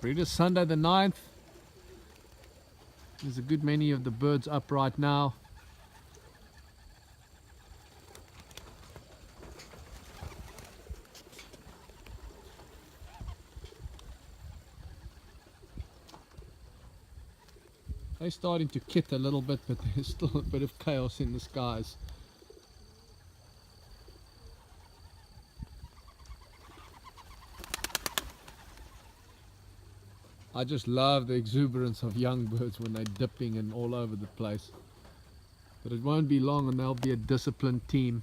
Breeders, Sunday the 9th. There's a good many of the birds up right now. They're starting to kit a little bit, but there's still a bit of chaos in the skies. I just love the exuberance of young birds when they're dipping and all over the place. But it won't be long and they'll be a disciplined team.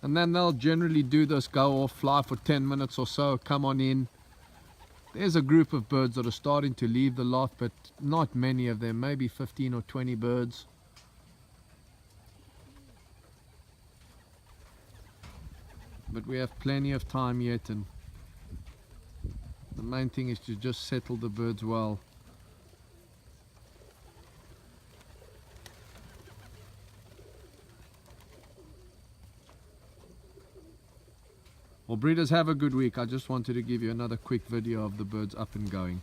And then they'll generally do this, go off, fly for 10 minutes or so, come on in. There's a group of birds that are starting to leave the loft, but not many of them, maybe 15 or 20 birds. But we have plenty of time yet, and the main thing is to just settle the birds well. Well, breeders, have a good week. I just wanted to give you another quick video of the birds up and going.